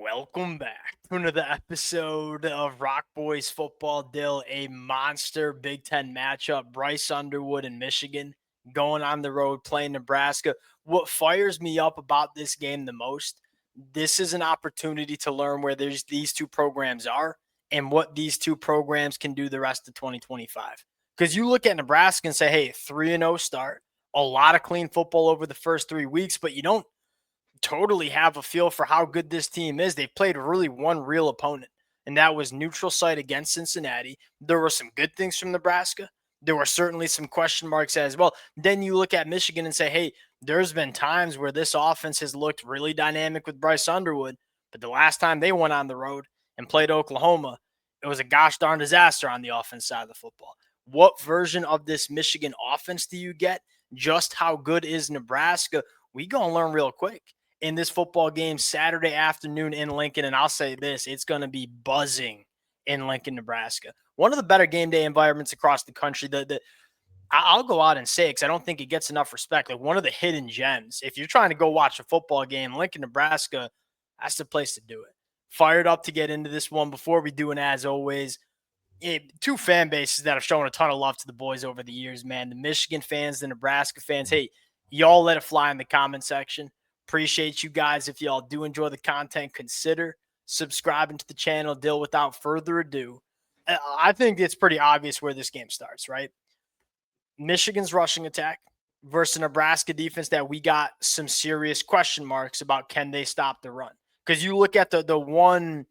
Welcome back to another episode of Rock Boys Football. Dill, a monster Big Ten matchup. Bryce Underwood in Michigan going on the road playing Nebraska. What fires me up about this game the most, this is an opportunity to learn where these two programs are and what these two programs can do the rest of 2025. Because you look at Nebraska and say, hey, 3-0 start, a lot of clean football over the first 3 weeks, but you don't totally have a feel for how good this team is. They've played really one real opponent, and that was neutral site against Cincinnati. There were some good things from Nebraska. There were certainly some question marks as well. Then you look at Michigan and say, hey, there's been times where this offense has looked really dynamic with Bryce Underwood, but the last time they went on the road and played Oklahoma, it was a gosh darn disaster on the offense side of the football. What version of this Michigan offense do you get? Just how good is Nebraska? We gonna learn real quick in this football game Saturday afternoon in Lincoln. And I'll say this, it's going to be buzzing in Lincoln, Nebraska. One of the better game day environments across the country. I'll go out and say it because I don't think it gets enough respect. Like one of the hidden gems. If you're trying to go watch a football game, Lincoln, Nebraska, that's the place to do it. Fired up to get into this one. Before we do, and as always, two fan bases that have shown a ton of love to the boys over the years, man. The Michigan fans, the Nebraska fans. Hey, y'all let it fly in the comment section. Appreciate you guys. If y'all do enjoy the content, consider subscribing to the channel. Dill, without further ado, I think it's pretty obvious where this game starts, right? Michigan's rushing attack versus Nebraska defense that we got some serious question marks about, can they stop the run? Because you look at the one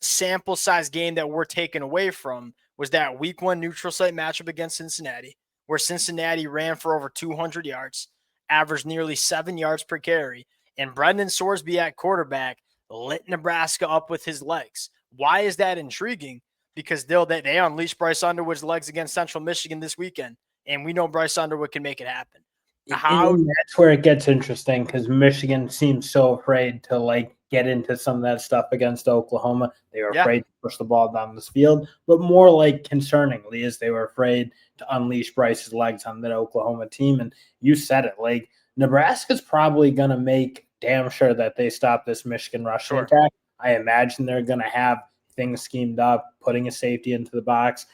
sample size game that we're taken away from was that week one neutral site matchup against Cincinnati, where Cincinnati ran for over 200 yards, averaged nearly 7 yards per carry, and Brendan Sorsby at quarterback lit Nebraska up with his legs. Why is that intriguing? Because they unleashed Bryce Underwood's legs against Central Michigan this weekend, and we know Bryce Underwood can make it happen. And that's where it gets interesting because Michigan seems so afraid to get into some of that stuff against Oklahoma. They were afraid to push the ball down this field, but more concerningly is they were afraid to unleash Bryce's legs on that Oklahoma team. And you said it, Nebraska's probably going to make damn sure that they stop this Michigan rushing attack. I imagine they're going to have things schemed up, putting a safety into the box.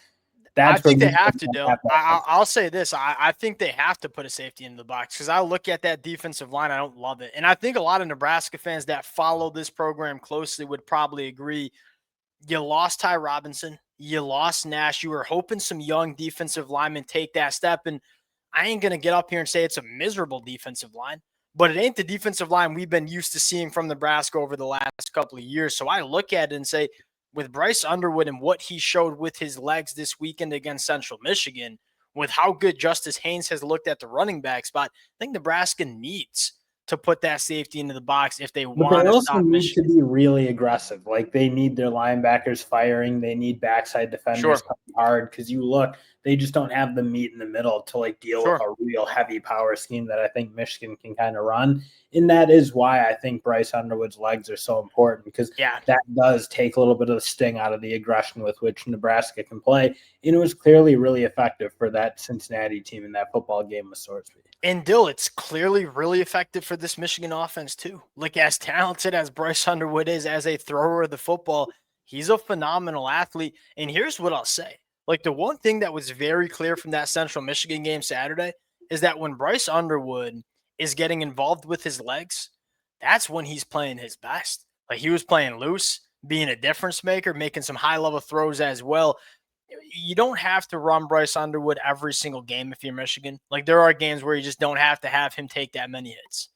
I think they have to, Dill. I'll say this. I think they have to put a safety in the box because I look at that defensive line. I don't love it. And I think a lot of Nebraska fans that follow this program closely would probably agree. You lost Ty Robinson. You lost Nash. You were hoping some young defensive linemen take that step. And I ain't going to get up here and say it's a miserable defensive line, but it ain't the defensive line we've been used to seeing from Nebraska over the last couple of years. So I look at it and say, with Bryce Underwood and what he showed with his legs this weekend against Central Michigan, with how good Justice Haynes has looked at the running back spot, I think Nebraska needs to put that safety into the box if they want to stop Michigan. But they also need to be really aggressive. They need their linebackers firing. They need backside defenders coming hard because they just don't have the meat in the middle to deal with a real heavy power scheme that I think Michigan can kind of run. And that is why I think Bryce Underwood's legs are so important because that does take a little bit of the sting out of the aggression with which Nebraska can play. And it was clearly really effective for that Cincinnati team in that football game with Sorsby. And Dill, it's clearly really effective for this Michigan offense too. As talented as Bryce Underwood is as a thrower of the football, he's a phenomenal athlete. And here's what I'll say. The one thing that was very clear from that Central Michigan game Saturday is that when Bryce Underwood is getting involved with his legs, that's when he's playing his best. He was playing loose, being a difference maker, making some high-level throws as well. You don't have to run Bryce Underwood every single game if you're Michigan. There are games where you just don't have to have him take that many hits.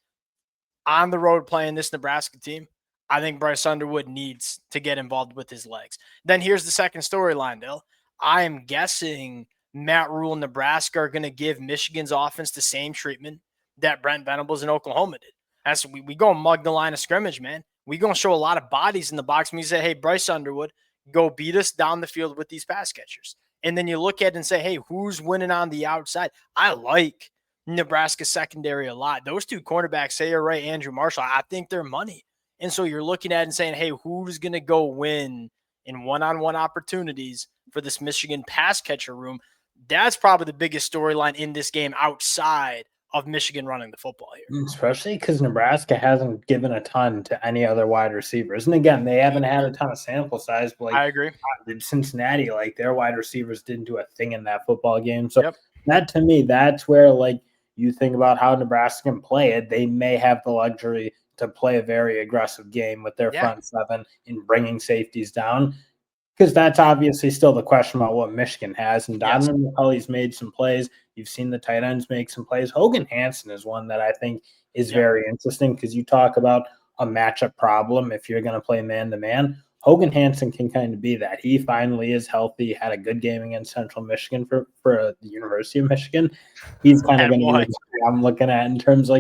On the road playing this Nebraska team, I think Bryce Underwood needs to get involved with his legs. Then here's the second storyline, Dill. I am guessing Matt Rhule and Nebraska are going to give Michigan's offense the same treatment that Brent Venables in Oklahoma did. We go mug the line of scrimmage, man. We going to show a lot of bodies in the box. We say, hey, Bryce Underwood, go beat us down the field with these pass catchers. And then you look at it and say, hey, who's winning on the outside? I like Nebraska secondary a lot. Those two cornerbacks, Sayer Ray, Andrew Marshall, I think they're money. And so you're looking at it and saying, hey, who's going to go win in one-on-one opportunities for this Michigan pass catcher room? That's probably the biggest storyline in this game outside of Michigan running the football here. Especially because Nebraska hasn't given a ton to any other wide receivers. And again, they haven't had a ton of sample size, but I agree. Cincinnati, their wide receivers didn't do a thing in that football game. So Yep. that to me, that's where you think about how Nebraska can play it. They may have the luxury to play a very aggressive game with their front seven in bringing safeties down. Because that's obviously still the question about what Michigan has. And Donovan McCulley's made some plays. You've seen the tight ends make some plays. Hogan Hansen is one that I think is very interesting because you talk about a matchup problem if you're going to play man-to-man. Hogan Hansen can kind of be that. He finally is healthy, had a good game against Central Michigan for the University of Michigan. He's kind of going to be the guy I'm looking at in terms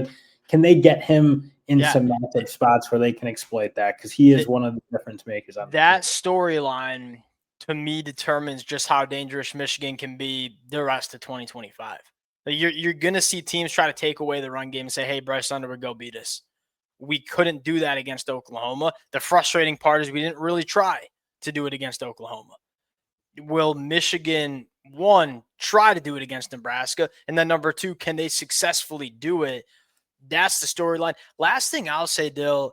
can they get him in some matchup spots where they can exploit that? Because he is one of the difference makers on that storyline. To me, determines just how dangerous Michigan can be the rest of 2025. You're going to see teams try to take away the run game and say, hey, Bryce Underwood, go beat us. We couldn't do that against Oklahoma. The frustrating part is we didn't really try to do it against Oklahoma. Will Michigan, one, try to do it against Nebraska? And then number two, can they successfully do it? That's the storyline. Last thing I'll say, Dill,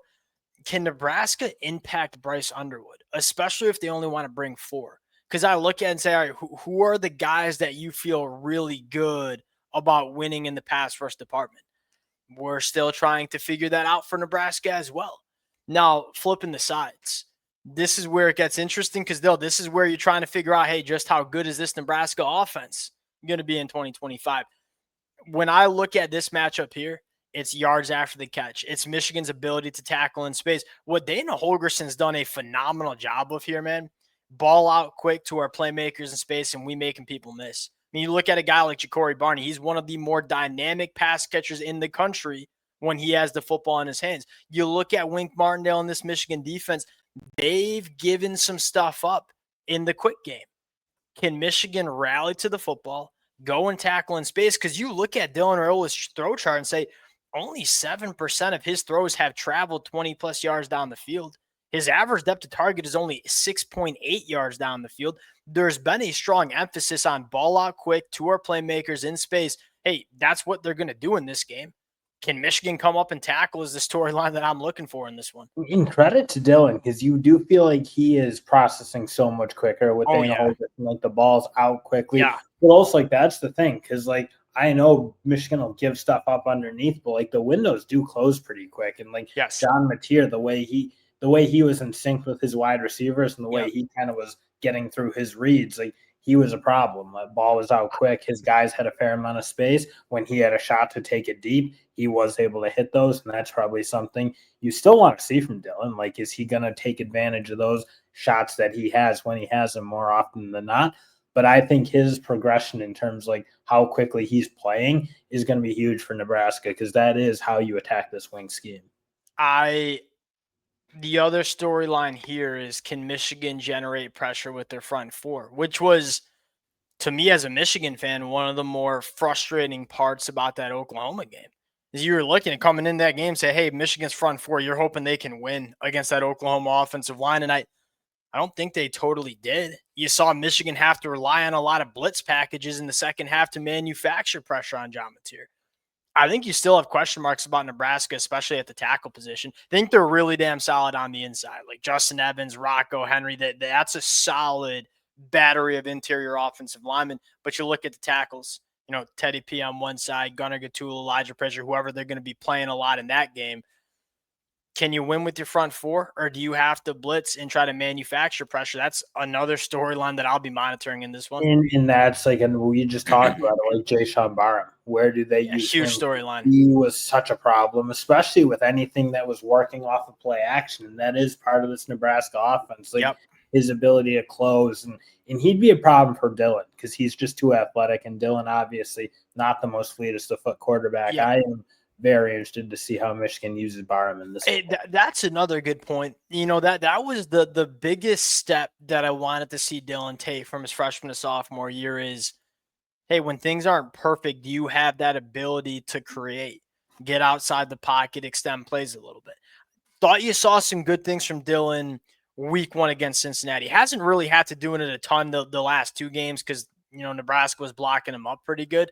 can Nebraska impact Bryce Underwood, especially if they only want to bring 4? Because I look at it and say, all right, who are the guys that you feel really good about winning in the pass rush department? We're still trying to figure that out for Nebraska as well. Now, flipping the sides, this is where it gets interesting because, this is where you're trying to figure out, hey, just how good is this Nebraska offense going to be in 2025? When I look at this matchup here, it's yards after the catch. It's Michigan's ability to tackle in space. What Dana Holgerson's done a phenomenal job of here, man, ball out quick to our playmakers in space, and we making people miss. I mean, you look at a guy like Ja'Cory Barney. He's one of the more dynamic pass catchers in the country when he has the football in his hands. You look at Wink Martindale in this Michigan defense. They've given some stuff up in the quick game. Can Michigan rally to the football, go and tackle in space? Because you look at Dylan Raiola's throw chart and say only 7% of his throws have traveled 20-plus yards down the field. His average depth to target is only 6.8 yards down the field. There's been a strong emphasis on ball out quick to our playmakers in space. Hey, that's what they're going to do in this game. Can Michigan come up and tackle is the storyline that I'm looking for in this one. In credit to Dylan, because you do feel like he is processing so much quicker with Dana Holgorsen, the ball's out quickly. Yeah. But also, that's the thing, because I know Michigan will give stuff up underneath, but the windows do close pretty quick. And John Mateer, the way he was in sync with his wide receivers and the way he kind of was getting through his reads, he was a problem. The ball was out quick. His guys had a fair amount of space. When he had a shot to take it deep, he was able to hit those, and that's probably something you still want to see from Dylan. Is he going to take advantage of those shots that he has when he has them more often than not? But I think his progression in terms how quickly he's playing is going to be huge for Nebraska because that is how you attack this wing scheme. The other storyline here is, can Michigan generate pressure with their front 4, which was, to me as a Michigan fan, one of the more frustrating parts about that Oklahoma game. Is you were looking at coming in that game and say, hey, Michigan's front 4, you're hoping they can win against that Oklahoma offensive line. And I don't think they totally did. You saw Michigan have to rely on a lot of blitz packages in the second half to manufacture pressure on John Mateer. I think you still have question marks about Nebraska, especially at the tackle position. I think they're really damn solid on the inside. Justin Evans, Rocco, Henry, that's a solid battery of interior offensive linemen. But you look at the tackles, Teddy P on one side, Gunnar Gatula, Elijah Prisoner, whoever they're going to be playing a lot in that game. Can you win with your front 4, or do you have to blitz and try to manufacture pressure? That's another storyline that I'll be monitoring in this one. And that's and we just talked about it, Jay Sean Barham. Where do they use huge him? Storyline. He was such a problem, especially with anything that was working off of play action, and that is part of this Nebraska offense. His ability to close, and he'd be a problem for Dylan because he's just too athletic, and Dylan obviously not the most fleetest of foot quarterback. Yep. I am very interested to see how Michigan uses Barham in this. That's another good point. That was the biggest step that I wanted to see Dylan take from his freshman to sophomore year is, hey, when things aren't perfect, do you have that ability to create, get outside the pocket, extend plays a little bit? Thought you saw some good things from Dylan week 1 against Cincinnati. Hasn't really had to do it a ton the last 2 games because, Nebraska was blocking him up pretty good.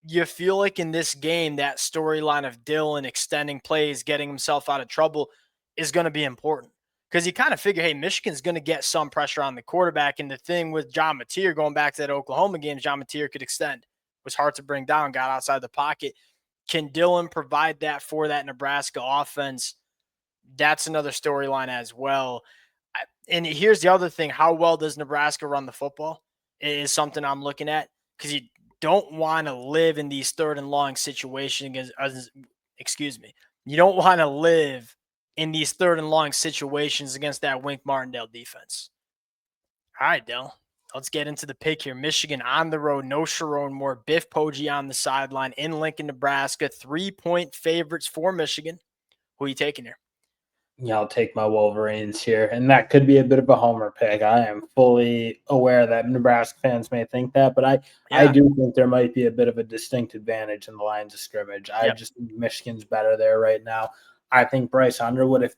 you feel like in this game, that storyline of Dillon extending plays, getting himself out of trouble is going to be important. Because you kind of figure, hey, Michigan's going to get some pressure on the quarterback. And the thing with John Mateer, going back to that Oklahoma game, John Mateer could extend. It was hard to bring down, got outside the pocket. Can Dillon provide that for that Nebraska offense? That's another storyline as well. And here's the other thing. How well does Nebraska run the football is something I'm looking at, because you don't want to live in these 3rd and long situations. You don't want to live in these 3rd and long situations against that Wink Martindale defense. All right, Dell. Let's get into the pick here. Michigan on the road, no Sharon Moore, Biff Poggi on the sideline in Lincoln, Nebraska. 3-point favorites for Michigan. Who are you taking here? Yeah, I'll take my Wolverines here. And that could be a bit of a homer pick. I am fully aware that Nebraska fans may think that, but I do think there might be a bit of a distinct advantage in the lines of scrimmage. I just think Michigan's better there right now. I think Bryce Underwood,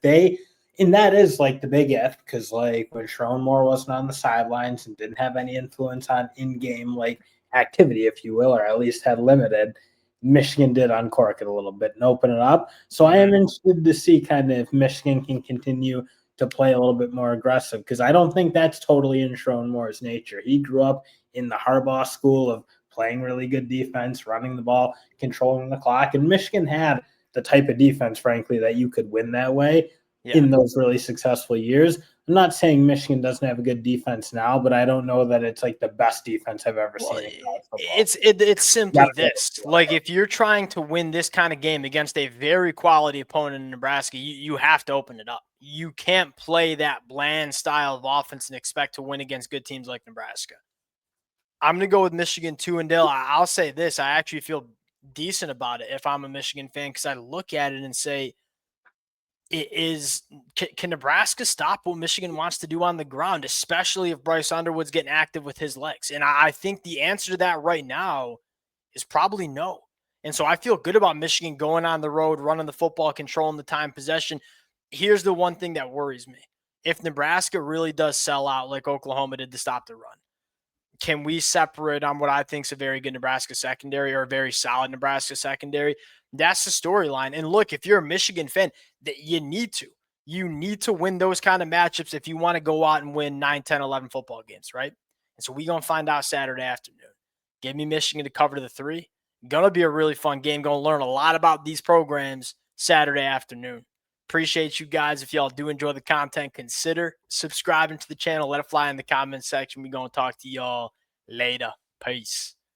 and that is like the big if, because like when Sharon Moore wasn't on the sidelines and didn't have any influence on in-game like activity, if you will, or at least had limited, Michigan did uncork it a little bit and open it up. So I am interested to see kind of if Michigan can continue to play a little bit more aggressive, because I don't think that's totally in Sharon Moore's nature. He grew up in the Harbaugh school of playing really good defense, running the ball, controlling the clock, and Michigan had the type of defense, frankly, that you could win that way in those really successful years. I'm not saying Michigan doesn't have a good defense now, but I don't know that it's like the best defense I've ever seen in college football. It's simply this. Like, if you're trying to win this kind of game against a very quality opponent in Nebraska, you have to open it up. You can't play that bland style of offense and expect to win against good teams like Nebraska. I'm going to go with Michigan 2 and Dale. I'll say this. I actually feel decent about it if I'm a Michigan fan, because I look at it and say, can Nebraska stop what Michigan wants to do on the ground, especially if Bryce Underwood's getting active with his legs? And I think the answer to that right now is probably no. And so I feel good about Michigan going on the road, running the football, controlling the time possession. Here's the one thing that worries me. If Nebraska really does sell out like Oklahoma did to stop the run, can we separate on what I think is a very good Nebraska secondary, or a very solid Nebraska secondary? That's the storyline. And look, if you're a Michigan fan, that you need to. You need to win those kind of matchups if you want to go out and win 9, 10, 11 football games, right? And so we're going to find out Saturday afternoon. Give me Michigan to cover the 3. Going to be a really fun game. Going to learn a lot about these programs Saturday afternoon. Appreciate you guys. If y'all do enjoy the content, consider subscribing to the channel. Let it fly in the comments section. We're going to talk to y'all later. Peace.